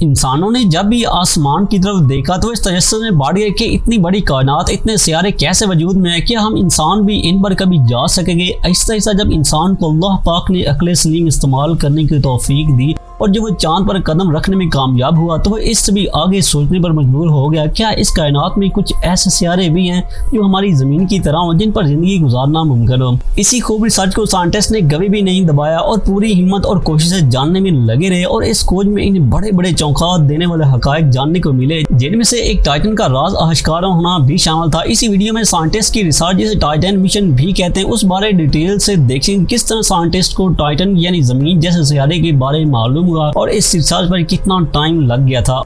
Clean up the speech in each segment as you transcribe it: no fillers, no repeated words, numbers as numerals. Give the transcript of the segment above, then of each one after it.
इंसानों ने जब भी आसमान की तरफ देखा तो इस तजस्सुस में बढ़ गया कि इतनी बड़ी कायनात, इतने सियारे कैसे वजूद में है, क्या हम इंसान भी इन पर कभी जा सकेंगे। ऐसा ऐसा जब इंसान को अल्लाह पाक ने अक्ल सलीम इस्तेमाल करने की तौफीक दी और जब वो चांद पर कदम रखने में कामयाब हुआ तो वो इससे भी आगे सोचने पर मजबूर हो गया, क्या इस कायनात में कुछ ऐसे सियारे भी हैं जो हमारी ज़मीन की तरह हो, जिन पर ज़िंदगी गुजारना मुमकिन हो। इसी खूब रिसर्च को साइंटिस्ट ने कभी भी नहीं दबाया और पूरी हिम्मत और कोशिशें जानने में लगे रहे और इस खोज में इन्हें बड़े बड़े चौंका देने वाले हकायक जानने को मिले, जिनमें से एक टाइटन का राज आश्कार होना भी शामिल था। इसी वीडियो में साइंटिस्ट की रिसर्च, जिसे टाइटन मिशन भी कहते हैं, उस बारे डिटेल से देखें किस तरह साइंटिस्ट को टाइटन यानी जमीन जैसे सियारे के बारे में मालूम हुआ और इस रिसर्च पर कितना टाइम लग गया था।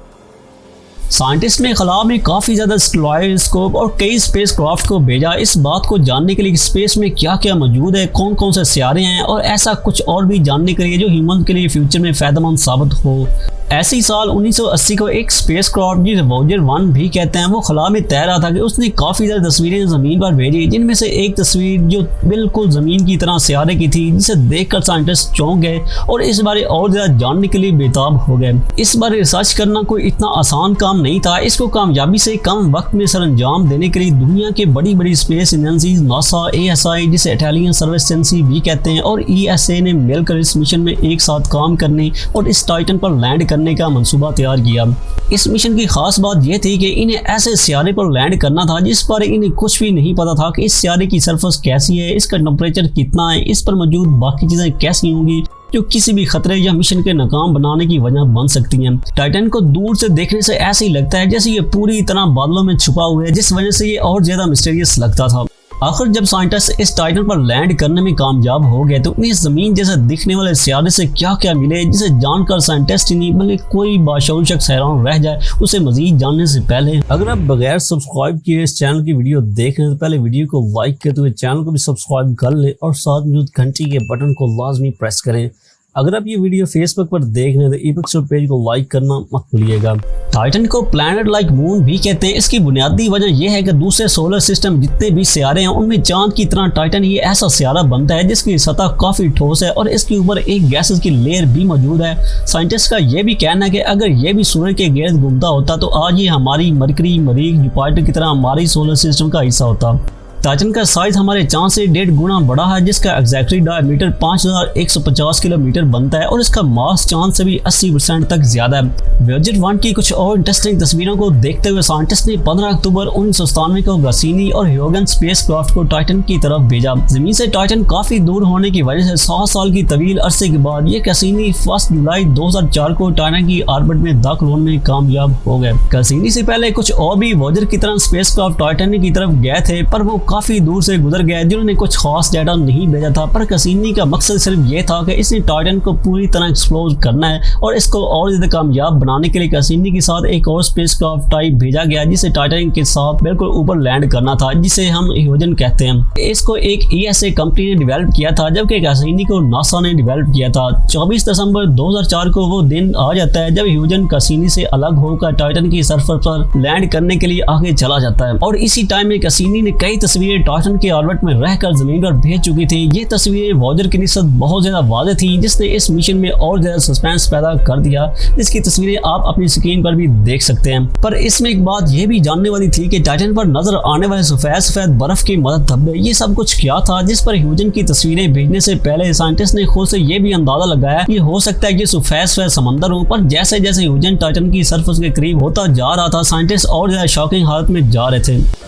साइंटिस्ट ने खला में काफ़ी ज़्यादा टेलीस्कोप और कई स्पेस क्राफ्ट को भेजा इस बात को जानने के लिए कि स्पेस में क्या क्या मौजूद है, कौन कौन से सियारे हैं और ऐसा कुछ और भी जानने के लिए जो ह्यूमन के लिए फ्यूचर में फ़ायदेमंद साबित हो। ऐसे ही साल 1980 को एक स्पेस क्राफ्ट जिसे वॉयेजर 1 भी कहते हैं, वो खला में तैर रहा था कि उसने काफ़ी ज़्यादा तस्वीरें ज़मीन पर भेजी, जिनमें से एक तस्वीर जो बिल्कुल ज़मीन की तरह सियारे की थी, जिसे देखकर साइंटिस्ट चौंक गए और इस बारे और ज़्यादा जानने के लिए बेताब हो गए। इस बारे रिसर्च करना कोई इतना आसान काम नहीं था। इसको कामयाबी से कम वक्त में सरअंजाम देने के लिए दुनिया के बड़ी बड़ी स्पेस एजेंसीज नासा, ASI जिसे इटालियन सर्विस एजेंसी भी कहते हैं, और ESA ने मिलकर इस मिशन में एक साथ काम करने और इस टाइटन पर लैंड करने का मंसूबा तैयार किया। इस मिशन की खास बात यह थी कि इन्हें ऐसे सियारे पर लैंड करना था जिस पर इन्हें कुछ भी नहीं पता था कि इस सियारे की सरफेस कैसी है, इसका टेम्परेचर कितना है, इस पर मौजूद बाकी चीजें कैसी होंगी जो किसी भी खतरे या मिशन के नाकाम बनाने की वजह बन सकती हैं। टाइटन को दूर से देखने से ऐसे ही लगता है जैसे ये पूरी तरह बादलों में छुपा हुआ है, जिस वजह से ये और ज्यादा मिस्टीरियस लगता था। आखिर जब साइंटिस्ट इस टाइटन पर लैंड करने में कामयाब हो गए तो उन्हें जमीन जैसे दिखने वाले सियारे से क्या क्या मिले, जिसे जानकर साइंटिस्ट ही नहीं बल्कि कोई बाशऊर शख्स हैरान रह जाए उसे मजीद जानने से पहले। अगर आप बगैर सब्सक्राइब किए इस चैनल की वीडियो देख रहे हैं तो पहले वीडियो को लाइक करते हुए चैनल को भी सब्सक्राइब कर ले और साथ मौजूद घंटी के बटन को लाजमी प्रेस करें। अगर आप ये वीडियो फेसबुक पर देख रहे हैं तो ईपिक्सल पेज को लाइक करना मत भूलिएगा। टाइटन को प्लैनेट लाइक मून भी कहते हैं। इसकी बुनियादी वजह यह है कि दूसरे सोलर सिस्टम जितने भी सियारे हैं उनमें चांद की तरह टाइटन ही ऐसा सियारा बनता है जिसकी सतह काफी ठोस है और इसके ऊपर एक गैसेस की लेयर भी मौजूद है। साइंटिस्ट का यह भी कहना है कि अगर यह भी सूर्य के गिर्द घूमता होता तो आज ये हमारी मरकरी, मरीख, जुपिटर की तरह हमारी सोलर सिस्टम का हिस्सा होता। टाइटन का साइज हमारे चांद से 1.5 गुना बड़ा है, जिसका एग्जैक्टली डायमीटर 5150 किलोमीटर बनता है और इसका मास चांद से भी 80% तक ज्यादा है। वॉयेजर 1 की कुछ और इंटरेस्टिंग तस्वीरों को देखते हुए साइंटिस्ट ने 15 अक्टूबर 1997 को कैसिनी और ह्यूगन स्पेस क्राफ्ट को टाइटन की तरफ भेजा। जमीन से टाइटन काफी दूर होने की वजह से 7 साल की तवील अरसे के बाद ये कैसिनी 1 जुलाई 2004 को टाइटन की ऑर्बिट में दाखिल होने में कामयाब हो गए। कैसिनी से पहले कुछ और भी वॉयेजर की तरह स्पेस क्राफ्ट टाइटन की तरफ गए थे, पर वो काफी दूर से गुजर गए जिन्होंने कुछ खास डाटा नहीं भेजा था। पर कैसिनी का मकसद सिर्फ ये था कि इसने टाइटन को पूरी तरह एक्सप्लोर करना है और इसको और ज्यादा कामयाब बनाने के लिए कैसिनी के साथ एक और स्पेसक्राफ्ट टाइप भेजा गया जिसे टाइटन के साथ बिल्कुल ऊपर लैंड करना था, जिसे हम ह्यूजन कहते हैं। इसको एक ESA कंपनी ने डेवलप किया था जबकि कैसिनी को नासा ने डेवलप किया था। 24 दिसंबर 2004 को वो दिन आ जाता है जब ह्यूजन कैसिनी से अलग होकर टाइटन की सरफेस पर लैंड करने के लिए आगे चला जाता है और इसी टाइम में कैसिनी ने कई तस्वीरें टाइटन के ऑर्बिट में रहकर जमीन पर भेज चुकी थी। ये तस्वीरें वॉयेजर की निस्बत बहुत ज्यादा वाज़ेह थी, जिसने इस मिशन में और ज्यादा सस्पेंस पैदा कर दिया, जिसकी तस्वीरें आप अपनी स्क्रीन पर भी देख सकते हैं। पर इसमें एक बात यह भी जानने वाली थी कि टाइटन पर नजर आने वाले सफेद बर्फ के मदद धब्बे, ये सब कुछ क्या था, जिस पर ह्यूजन की तस्वीरें भेजने से पहले साइंटिस्ट ने खुद से यह भी अंदाजा लगाया कि हो सकता है कि सफेद समंदर हो। पर जैसे जैसे ह्यूजन टाइटन की सरफेस के करीब होता जा रहा था, साइंटिस्ट और ज्यादा शॉकिंग हालत में जा रहे थे।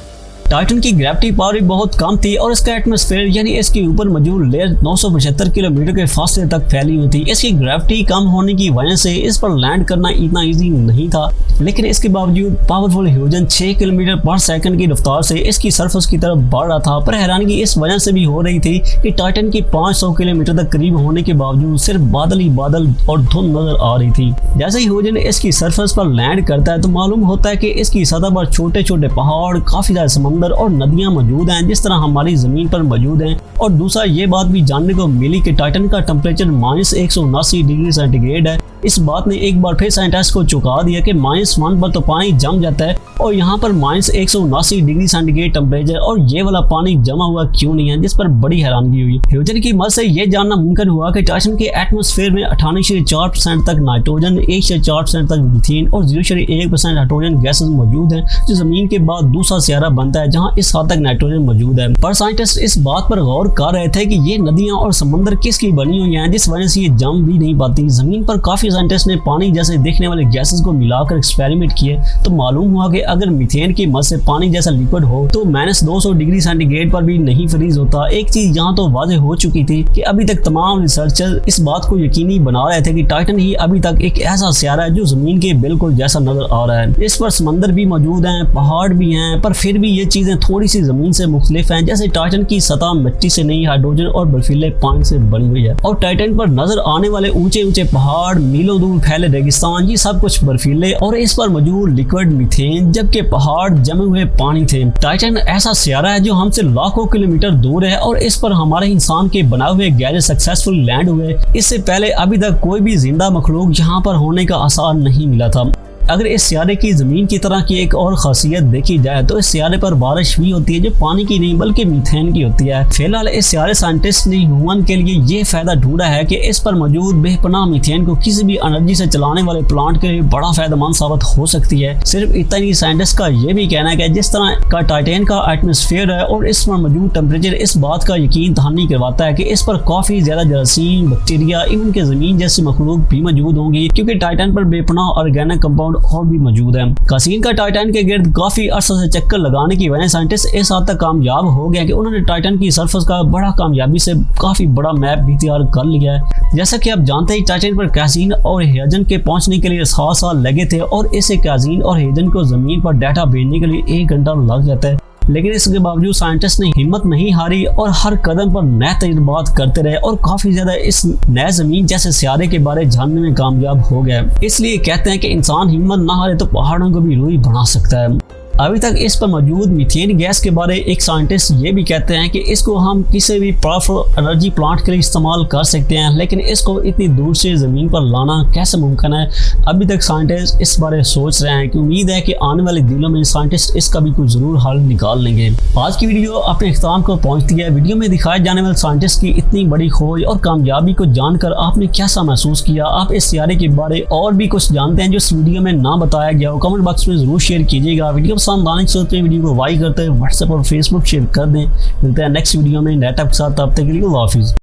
टाइटन की ग्रेविटी पावर भी बहुत कम थी और इसका एटमॉस्फेयर यानी इसके ऊपर मौजूद लेयर 975 किलोमीटर के फासले तक फैली हुई थी। इसकी ग्रेविटी कम होने की वजह से इस पर लैंड करना इतना इजी नहीं था, लेकिन इसके बावजूद पावरफुल ह्यूजन 6 किलोमीटर पर सेकंड की रफ्तार से इसकी सरफेस की तरफ बढ़ रहा था। पर हैरानगी इस वजह से भी हो रही थी कि टाइटन की 500 किलोमीटर तक करीब होने के बावजूद सिर्फ बादल ही बादल और धुंध नजर आ रही थी। जैसे ही ह्यूजन इसकी सरफेस पर लैंड करता है तो मालूम होता है कि इसकी सतह पर छोटे छोटे पहाड़, काफी ज्यादा समंदर और नदियां मौजूद हैं जिस तरह हमारी जमीन पर मौजूद हैं। और दूसरा ये बात भी जानने को मिली कि टाइटन का टेम्परेचर -179 डिग्री सेंटीग्रेड है इस बात ने एक बार फिर साइंटिस्ट को चौंका दिया कि -1 पर तो पानी जम जाता है और यहाँ पर -179 डिग्री सेंटीग्रेड टेम्परेचर और ये वाला पानी जमा हुआ क्यों नहीं है, जिस पर बड़ी हैरानगी हुई। फ्यूजन की मदद से यह जानना मुमकिन हुआ कि टाइटन के एटमॉस्फेयर में 98.4% तक नाइट्रोजन, 1.4% तक मीथेन और 0.1% हाइड्रोजन गैसेस मौजूद हैं, जो जमीन के बाद दूसरा सियारा बनता है जहाँ इस हद तक नाइट्रोजन मौजूद है। पर साइंटिस्ट इस बात पर गौर कर रहे थे कि ये नदियां और समंदर किसकी बनी हुई हैं, जिस वजह से ये जम भी नहीं पाती। जमीन पर काफी साइंटिस्ट ने पानी जैसे दिखने वाले गैसेस को मिलाकर एक्सपेरिमेंट किए तो मालूम हुआ कि अगर मीथेन की मदद से पानी जैसा लिक्विड हो तो -200 डिग्री सेंटीग्रेड पर भी नहीं फ्रीज होता। एक चीज यहाँ तो वाज़ेह हो चुकी थी कि अभी तक तमाम रिसर्चर इस बात को यकीनी बना रहे थे कि टाइटन ही अभी तक एक ऐसा सियारा है जो जमीन के बिल्कुल जैसा नजर आ रहा है। इस पर समंदर भी मौजूद हैं, पहाड़ भी हैं, पर फिर भी ये चीजें थोड़ी सी जमीन से मुख्तलिफ हैं। जैसे टाइटन की सतह मिट्टी से नहीं, हाइड्रोजन और बर्फीले पानी से बनी हुई है और टाइटन पर नजर आने वाले ऊंचे ऊंचे पहाड़, मीलों दूर फैले रेगिस्तान, ये सब कुछ बर्फीले और इस पर मौजूद लिक्विड मीथेन, जबकि पहाड़ जमे हुए पानी थे। टाइटन ऐसा सियारा है जो हमसे लाखों किलोमीटर दूर है और इस पर हमारे इंसान के बनाए हुए गैजेट सक्सेसफुल लैंड हुए। इससे पहले अभी तक कोई भी जिंदा मखलूक यहाँ पर होने का आसार नहीं मिला था। अगर इस सियारे की जमीन की तरह की एक और खासियत देखी जाए तो इस सियारे पर बारिश भी होती है जो पानी की नहीं बल्कि मीथेन की होती है। फिलहाल इस सियारे साइंटिस्ट ने ह्यूमन के लिए ये फायदा ढूंढा है कि इस पर मौजूद बेपनाह मीथेन को किसी भी एनर्जी से चलाने वाले प्लांट के लिए बड़ा फायदेमंद साबित हो सकती है। सिर्फ इतना ही, साइंटिस्ट का यह भी कहना है कि जिस तरह का टाइटन का एटमॉस्फेयर है और इस पर मौजूद टेम्परेचर इस बात का यकीन दहानी करवाता है कि इस पर काफी ज्यादा जरासीम, बैक्टीरिया, इवन के जमीन जैसी मखलूक भी मौजूद होंगी, क्योंकि टाइटन पर बेपनाह ऑर्गेनिक कंपाउंड और भी मौजूद है। कासीन का टाइटन के गिर्द काफी अरसा से चक्कर लगाने की वजह साइंटिस्ट इस हद तक कामयाब हो गए कि उन्होंने टाइटन की सरफेस का बड़ा कामयाबी से काफी बड़ा मैप भी तैयार कर लिया है। जैसा कि आप जानते हैं टाइटन पर कासीन और हेजन के पहुंचने के लिए 7 साल लगे थे और इसे कासीन और हेजन को जमीन पर डाटा भेजने के लिए 1 घंटा लग जाता है। लेकिन इसके बावजूद साइंटिस्ट ने हिम्मत नहीं हारी और हर कदम पर नए तजुर्बात करते रहे और काफी ज्यादा इस नए जमीन जैसे सियारे के बारे जानने में कामयाब हो गए। इसलिए कहते हैं कि इंसान हिम्मत ना हारे तो पहाड़ों को भी रूई बना सकता है। अभी तक इस पर मौजूद मीथेन गैस के बारे एक साइंटिस्ट ये भी कहते हैं कि इसको हम किसी भी पावरफुल एनर्जी प्लांट के लिए इस्तेमाल कर सकते हैं, लेकिन इसको इतनी दूर से ज़मीन पर लाना कैसे मुमकिन है, अभी तक साइंटिस्ट इस बारे सोच रहे हैं। कि उम्मीद है कि आने वाले दिनों में साइंटिस्ट इसका भी कोई ज़रूर हल निकाल लेंगे। आज की वीडियो अपने इख्तिताम को पहुँचती है। वीडियो में दिखाए जाने वाले साइंटिस्ट की इतनी बड़ी खोज और कामयाबी को जानकर आपने कैसा महसूस किया? आप इस सियारे के बारे और भी कुछ जानते हैं जो इस वीडियो में ना बताया गया हो? कमेंट बॉक्स में जरूर शेयर कीजिएगा। वीडियो वीडियो को लाइक करते हैं, व्हाट्सएप और फेसबुक शेयर कर दें। मिलते हैं नेक्स्ट वीडियो में नए टॉपिक के साथ। तब तक के लिए अल्लाह हाफिज़।